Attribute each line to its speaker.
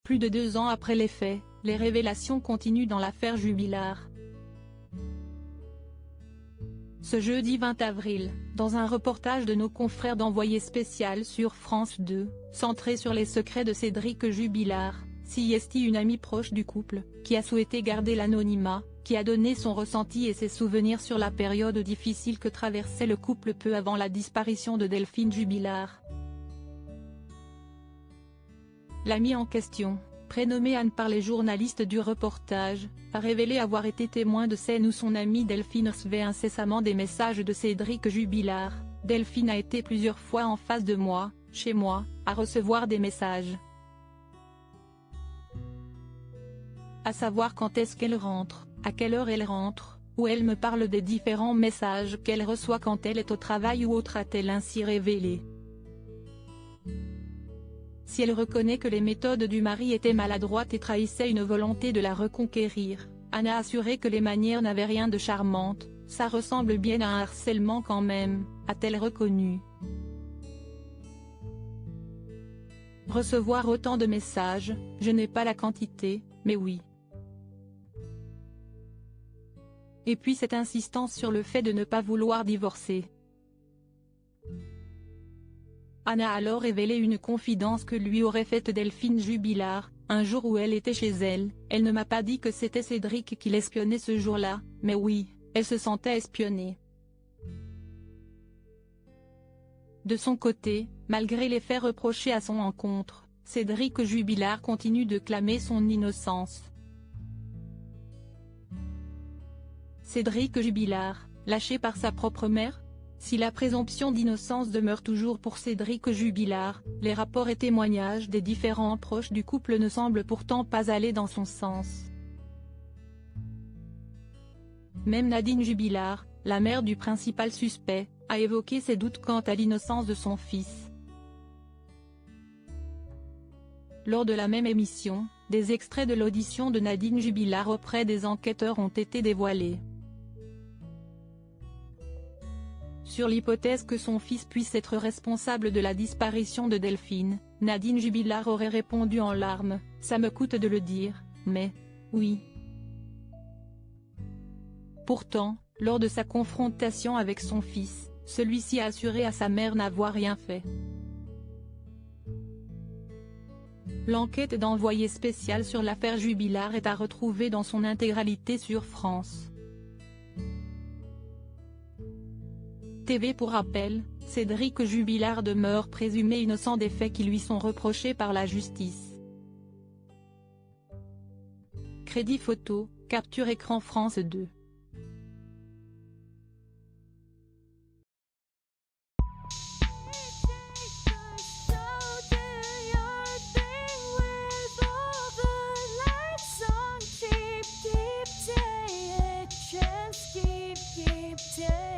Speaker 1: Plus de 2 ans après les faits, les révélations continuent dans l'affaire Jubilard. Ce jeudi 20 avril, dans un reportage de nos confrères d'Envoyé spécial sur France 2, centré sur les secrets de Cédric Jubilard, CIST, une amie proche du couple, qui a souhaité garder l'anonymat, qui a donné son ressenti et ses souvenirs sur la période difficile que traversait le couple peu avant la disparition de Delphine Jubilard. L'amie en question, prénommée Anne par les journalistes du reportage, a révélé avoir été témoin de scènes où son amie Delphine recevait incessamment des messages de Cédric Jubilard. Delphine a été plusieurs fois en face de moi, chez moi, à recevoir des messages. À savoir quand est-ce qu'elle rentre, à quelle heure elle rentre, où elle me parle des différents messages qu'elle reçoit quand elle est au travail ou autre, a-t-elle ainsi révélé. Si elle reconnaît que les méthodes du mari étaient maladroites et trahissaient une volonté de la reconquérir, Anne a assuré que les manières n'avaient rien de charmante, ça ressemble bien à un harcèlement quand même, a-t-elle reconnu. Recevoir autant de messages, je n'ai pas la quantité, mais oui. Et puis cette insistance sur le fait de ne pas vouloir divorcer. Anne a alors révélé une confidence que lui aurait faite Delphine Jubilard. Un jour où elle était chez elle, elle ne m'a pas dit que c'était Cédric qui l'espionnait ce jour-là, mais oui, elle se sentait espionnée. De son côté, malgré les faits reprochés à son encontre, Cédric Jubilard continue de clamer son innocence. Cédric Jubilard, lâché par sa propre mère? Si la présomption d'innocence demeure toujours pour Cédric Jubilard, les rapports et témoignages des différents proches du couple ne semblent pourtant pas aller dans son sens. Même Nadine Jubilard, la mère du principal suspect, a évoqué ses doutes quant à l'innocence de son fils. Lors de la même émission, des extraits de l'audition de Nadine Jubilard auprès des enquêteurs ont été dévoilés. Sur l'hypothèse que son fils puisse être responsable de la disparition de Delphine, Nadine Jubilard aurait répondu en larmes, « Ça me coûte de le dire, mais, oui ». Pourtant, lors de sa confrontation avec son fils, celui-ci a assuré à sa mère n'avoir rien fait. L'enquête d'Envoyé spécial sur l'affaire Jubilard est à retrouver dans son intégralité sur France TV. Pour rappel, Cédric Jubilard demeure présumé innocent des faits qui lui sont reprochés par la justice. Crédit photo, capture écran France 2.
Speaker 2: Keep